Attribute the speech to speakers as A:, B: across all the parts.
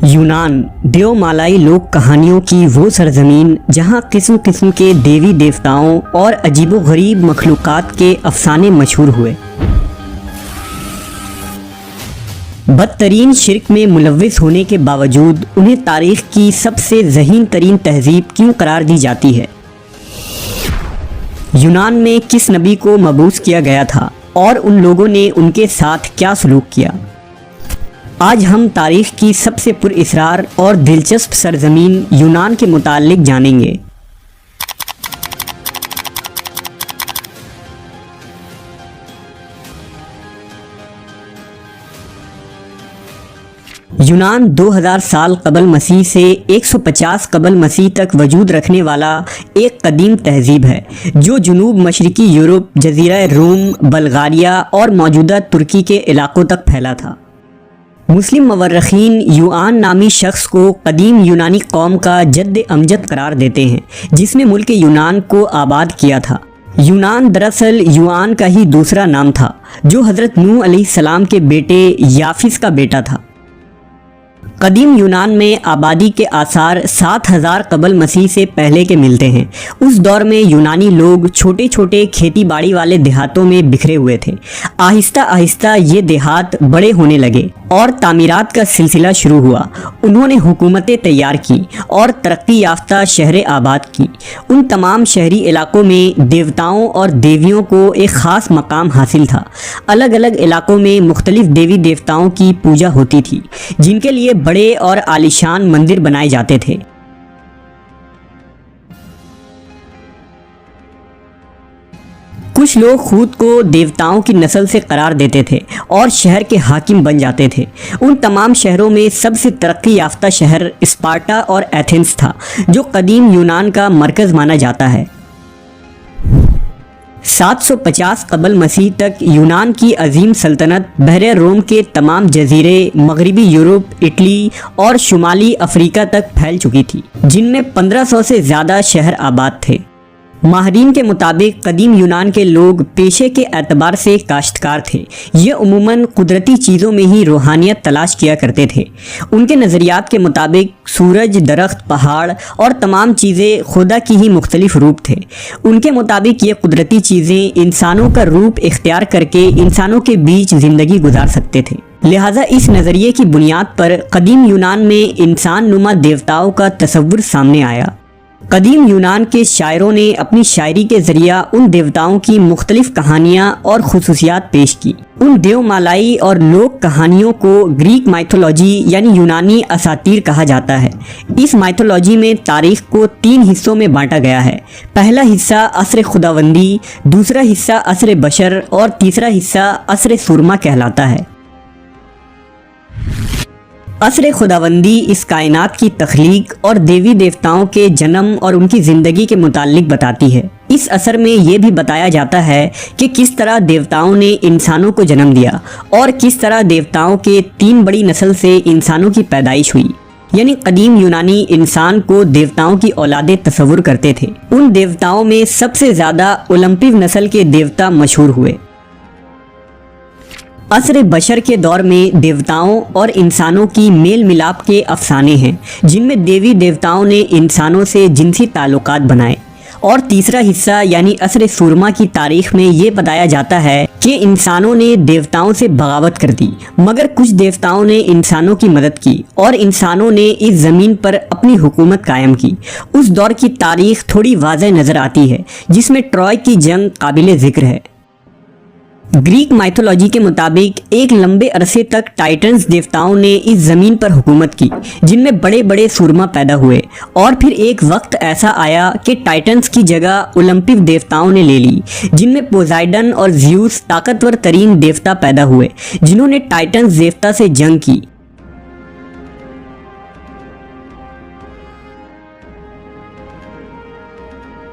A: यूनान देवमालाई लोक कहानियों की वो सरजमीन जहाँ किस्म किस्म के देवी देवताओं और अजीबोगरीब मखलूक़ात के अफसाने मशहूर हुए। बदतरीन शिर्क में मुलव्विस होने के बावजूद उन्हें तारीख़ की सबसे ज़हीन तरीन तहज़ीब क्यों करार दी जाती है? यूनान में किस नबी को मबूस किया गया था और उन लोगों ने उनके साथ क्या सलूक किया? आज हम तारीख़ की सबसे पुरअसरार और दिलचस्प सरजमीन यूनान के मुताल्लिक जानेंगे। यूनान 2000 साल कबल मसीह से 150 कबल मसीह तक वजूद रखने वाला एक कदीम तहज़ीब है जो जनूब मशरक़ी यूरोप, जज़ीरा रूम, बल्गारिया और मौजूदा तुर्की के इलाक़ों तक फैला था। मुस्लिम मवर्रखीन युआन नामी शख्स को कदीम यूनानी कौम का जद्द अमजद करार देते हैं जिसने मुल्क यूनान को आबाद किया था। यूनान दरअसल युआन का ही दूसरा नाम था जो हज़रत नूह अलैहिस्सलाम के बेटे याफिस का बेटा था। कदीम यूनान में आबादी के आसार 7000 कबल मसीह से पहले के मिलते हैं। उस दौर में यूनानी लोग छोटे छोटे खेती बाड़ी वाले देहातों में बिखरे हुए थे। आहिस्ता आहिस्ता ये देहात बड़े होने लगे और तामीरात का सिलसिला शुरू हुआ। उन्होंने हुकूमतें तैयार की और तरक्की याफ्ता शहरें आबाद की। उन तमाम शहरी इलाकों में देवताओं और देवियों को एक ख़ास मकाम हासिल था। अलग अलग इलाकों में मुख्तलिफ देवी देवताओं की पूजा होती थी जिनके लिए बड़े और आलीशान मंदिर बनाए जाते थे। कुछ लोग खुद को देवताओं की नस्ल से करार देते थे और शहर के हाकिम बन जाते थे। उन तमाम शहरों में सबसे तरक्की याफ्ता शहर स्पार्टा और एथेंस था जो कदीम यूनान का मरकज़ माना जाता है। 750 कबल मसीह तक यूनान की अजीम सल्तनत बहरे रोम के तमाम जजीरे, मगरबी यूरोप, इटली और शुमाली अफ्रीका तक फैल चुकी थी जिनमें 1500 से ज़्यादा शहर आबाद थे। माहरीन के मुताबिक कदीम यूनान के लोग पेशे के एतबार से काश्तकार थे। ये उमूमन कुदरती चीज़ों में ही रूहानियत तलाश किया करते थे। उनके नज़रियात के मुताबिक सूरज, दरख्त, पहाड़ और तमाम चीज़ें खुदा की ही मुख्तलिफ रूप थे। उनके मुताबिक ये कुदरती चीज़ें इंसानों का रूप इख्तियार करके इंसानों के बीच ज़िंदगी गुजार सकते थे। लिहाजा इस नज़रिए की बुनियाद पर कदीम यूनान में इंसान नुमा देवताओं का तस्वुर सामने आया। कदीम यूनान के शायरों ने अपनी शायरी के ज़रिया उन देवताओं की मुख्तलिफ कहानियाँ और खुसूसियात पेश की। उन देवमालाई और लोक कहानियों को ग्रीक माइथोलॉजी यानी यूनानी असातीर कहा जाता है। इस माइथोलॉजी में तारीख़ को 3 हिस्सों में बांटा गया है। पहला हिस्सा असर खुदावंदी, दूसरा हिस्सा असर बशर और तीसरा हिस्सा असर सुरमा कहलाता है। असर खुदावंदी इस कायनात की तख्लीक और देवी देवताओं के जन्म और उनकी ज़िंदगी के मुताल्लिक बताती है। इस असर में ये भी बताया जाता है कि किस तरह देवताओं ने इंसानों को जन्म दिया और किस तरह देवताओं के 3 बड़ी नस्ल से इंसानों की पैदाइश हुई। यानी कदीम यूनानी इंसान को देवताओं की औलादे तस्वुर करते थे। उन देवताओं में सबसे ज़्यादा ओलंपिव नस्ल के देवता मशहूर हुए। असर बशर के दौर में देवताओं और इंसानों की मेल मिलाप के अफसाने हैं जिनमें देवी देवताओं ने इंसानों से जिनसी ताल्लुकात बनाए। और तीसरा हिस्सा यानी असर सुरमा की तारीख में ये बताया जाता है कि इंसानों ने देवताओं से बगावत कर दी मगर कुछ देवताओं ने इंसानों की मदद की और इंसानों ने इस ज़मीन पर अपनी हुकूमत कायम की। उस दौर की तारीख थोड़ी वाज़ह नज़र आती है जिसमें ट्रॉय की जंग काबिल ज़िक्र है। ग्रीक माइथोलॉजी के मुताबिक एक लंबे अरसे तक टाइटन्स देवताओं ने इस ज़मीन पर हुकूमत की जिनमें बड़े बड़े सुरमा पैदा हुए और फिर एक वक्त ऐसा आया कि टाइटन्स की जगह ओलंपिव देवताओं ने ले ली जिनमें पोजाइडन और ज़्यूस ताकतवर तरीन देवता पैदा हुए जिन्होंने टाइटन्स देवता से जंग की।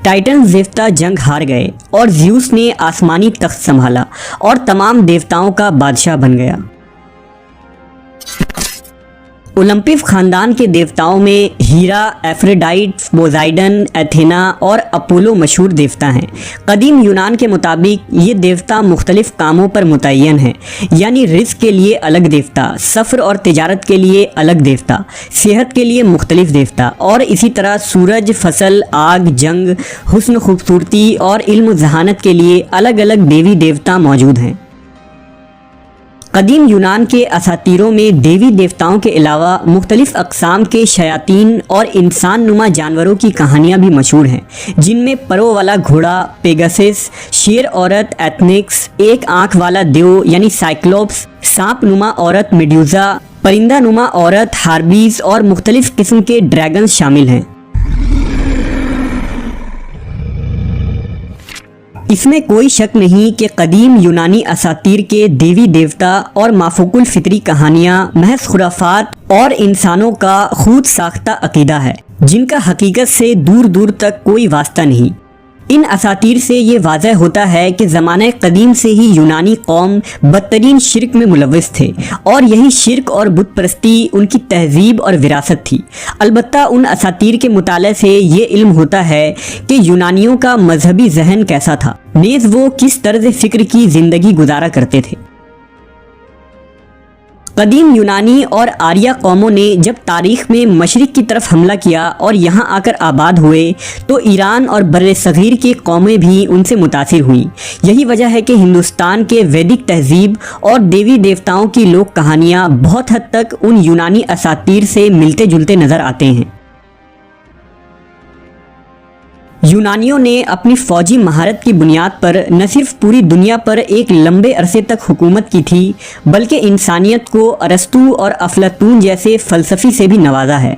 A: टाइटन्स देवता जंग हार गए और ज़्यूस ने आसमानी तख्त संभाला और तमाम देवताओं का बादशाह बन गया। ओलंपिस खानदान के देवताओं में हीरा, एफ्रोडाइट, पोसाइडन, एथेना और अपोलो मशहूर देवता हैं। कदीम यूनान के मुताबिक ये देवता मुख्तलिफ कामों पर मुतय्यन हैं, यानी रिज़्क़ के लिए अलग देवता, सफ़र और तिजारत के लिए अलग देवता, सेहत के लिए मुख्तलिफ देवता, और इसी तरह सूरज, फसल, आग, जंग, हुस्न, खूबसूरती और इल्म ज़हानत के लिए अलग अलग देवी देवता मौजूद हैं। कदीम यूनान के असातीरों में देवी देवताओं के अलावा मुख्तलिफ अक़साम के शयातीन और इंसान नुमा जानवरों की कहानियाँ भी मशहूर हैं, जिनमें परों वाला घोड़ा पेगासस, शेर औरत एथनिक्स, एक आँख वाला देव यानी साइक्लोप्स, सांप नुमा औरत मेड्यूज़ा, परिंदा नुमा औरत हार्बीज और मुख्तलिफ किस्म के ड्रैगन्स शामिल हैं। इसमें कोई शक नहीं कि कदीम यूनानी असातीर के देवी देवता और माफूकुल फितरी कहानियाँ महज खुराफात और इंसानों का खुद साख्ता अकीदा है, जिनका हकीकत से दूर दूर तक कोई वास्ता नहीं। इन असातीर से ये वाज़ह होता है कि ज़माने कदीम से ही यूनानी कौम बदतरीन शिर्क में मुलव्वस थे, और यही शिर्क और बुत परस्ती उनकी तहजीब और विरासत थी। अलबत्ता उन असातीर के मुताले से ये इल्म होता है कि यूनानियों का मजहबी जहन कैसा था, नेज़ वो किस तर्ज फ़िक्र की ज़िंदगी गुजारा करते थे। कदीम यूनानी और आर्या कौमों ने जब तारीख़ में मशरिक़ की तरफ हमला किया और यहाँ आकर आबाद हुए, तो ईरान और बर्रे सग़ीर की कौमें भी उनसे मुतासिर हुईं। यही वजह है कि हिंदुस्तान के वैदिक तहज़ीब और देवी देवताओं की लोक कहानियाँ बहुत हद तक उन यूनानी असातीर से मिलते जुलते नज़र आते हैं। यूनानियों ने अपनी फ़ौजी महारत की बुनियाद पर न सिर्फ पूरी दुनिया पर एक लंबे अरसे तक हुकूमत की थी, बल्कि इंसानियत को अरस्तू और अफलातून जैसे फ़लसफ़ी से भी नवाजा है।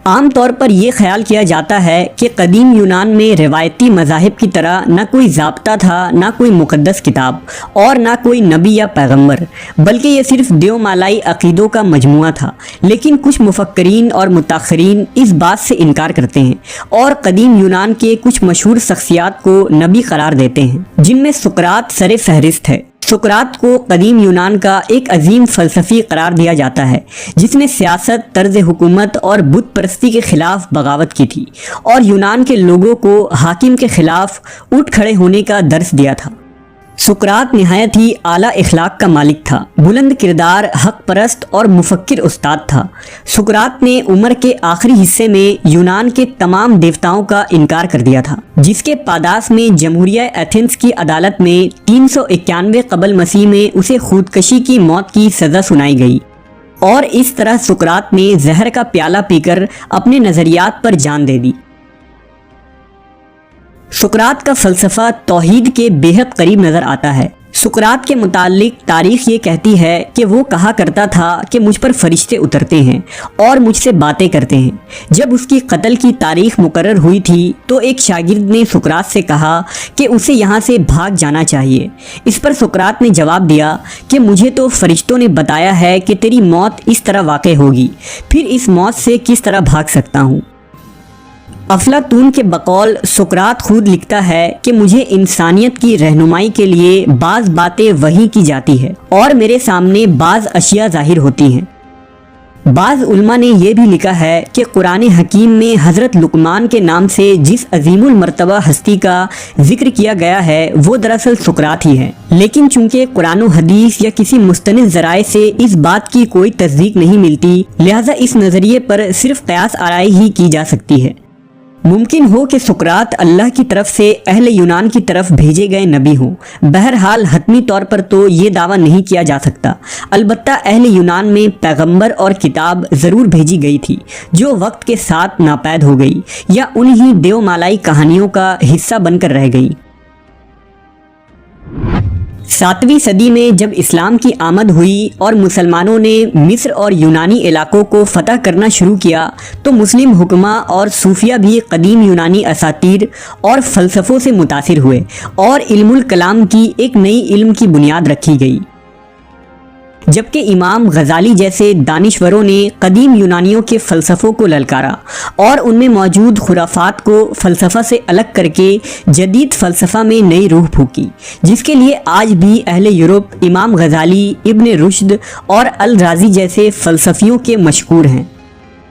A: आम तौर पर यह ख्याल किया जाता है कि कदीम यूनान में रिवायती मज़ाहिब की तरह न कोई ज़ाब्ता था, न कोई मुक़द्दस किताब और न कोई नबी या पैगम्बर, बल्कि ये सिर्फ देवमालाई अक़ीदों का मजमुआ था। लेकिन कुछ मुफक्करीन और मुताख़रीन इस बात से इनकार करते हैं और कदीम यूनान के कुछ मशहूर शख्सियात को नबी करार देते हैं, जिनमें सुकरात सर फहरिस्त है। सुकरात को कदीम यूनान का एक अजीम फ़लसफ़ी करार दिया जाता है, जिसने सियासत, तर्ज हुकूमत और बुत परस्ती के ख़िलाफ़ बगावत की थी और यूनान के लोगों को हाकिम के ख़िलाफ़ उठ खड़े होने का दर्स दिया था। सुकरात निहायत ही आला इखलाक का मालिक था, बुलंद किरदार, हक परस्त और मुफक्किर उस्ताद था। सुकरात ने उम्र के आखिरी हिस्से में यूनान के तमाम देवताओं का इनकार कर दिया था, जिसके पादास में जमहूरिया एथेंस की अदालत में 391 कबल मसीह में उसे खुदकशी की मौत की सज़ा सुनाई गई, और इस तरह सुकरात ने जहर का प्याला पीकर अपने नज़रियात पर जान दे दी। सुकरात का फ़लसफ़ा तौहीद के बेहद करीब नज़र आता है। सुकरात के मुतालिक तारीख़ ये कहती है कि वो कहा करता था कि मुझ पर फरिश्ते उतरते हैं और मुझसे बातें करते हैं। जब उसकी कत्ल की तारीख़ मुकर्रर हुई थी, तो एक शागिर्द ने सुकरात से कहा कि उसे यहाँ से भाग जाना चाहिए। इस पर सुकरात ने जवाब दिया कि मुझे तो फरिश्तों ने बताया है कि तेरी मौत इस तरह वाक़ई होगी, फिर इस मौत से किस तरह भाग सकता हूँ। अफलातून के बकौल सुकरात खुद लिखता है कि मुझे इंसानियत की रहनुमाई के लिए बाज़ बातें वही की जाती है और मेरे सामने बाज़ अशिया ज़ाहिर होती हैं। बाज़ उलमा ने यह भी लिखा है कि कुरान हकीम में हज़रत लुकमान के नाम से जिस अजीमुल मर्तबा हस्ती का जिक्र किया गया है, वो दरअसल सुकरात ही है। लेकिन चूंकि कुरान हदीस या किसी मुस्तनिद ज़राए से इस बात की कोई तस्दीक नहीं मिलती, लिहाजा इस नज़रिए पर सिर्फ क़यास आराई ही की जा सकती है। मुमकिन हो कि सुकरात अल्लाह की तरफ से अहले यूनान की तरफ भेजे गए नबी हों। बहरहाल हतमी तौर पर तो ये दावा नहीं किया जा सकता। अलबत्ता अहले यूनान में पैगंबर और किताब ज़रूर भेजी गई थी, जो वक्त के साथ नापैद हो गई या उन्हीं देवमालाई कहानियों का हिस्सा बनकर रह गई। 7वीं सदी में जब इस्लाम की आमद हुई और मुसलमानों ने मिस्र और यूनानी इलाकों को फ़तह करना शुरू किया, तो मुस्लिम हुक्मा और सूफिया भी कदीम यूनानी असातीर और फ़लसफ़ों से मुतासिर हुए और इल्मुल कलाम की एक नई इल्म की बुनियाद रखी गई। جبکہ امام غزالی جیسے دانشوروں نے قدیم یونانیوں کے فلسفوں کو للکارا اور ان میں موجود خرافات کو فلسفہ سے الگ کر کے جدید فلسفہ میں نئی روح پھونکی، جس کے لیے آج بھی اہل یورپ امام غزالی، ابن رشد اور الرازی جیسے فلسفیوں کے مشکور ہیں۔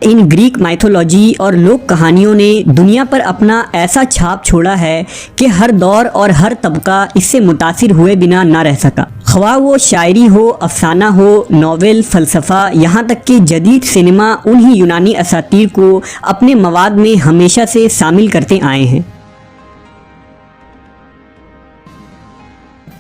A: ان گریک مائتھولوجی اور لوک کہانیوں نے دنیا پر اپنا ایسا چھاپ چھوڑا ہے کہ ہر دور اور ہر طبقہ اس سے متاثر ہوئے بنا نہ رہ سکا، خواہ وہ شاعری ہو، افسانہ ہو، ناول، فلسفہ، یہاں تک کہ جدید سینما انہی یونانی اساطیر کو اپنے مواد میں ہمیشہ سے شامل کرتے آئے ہیں۔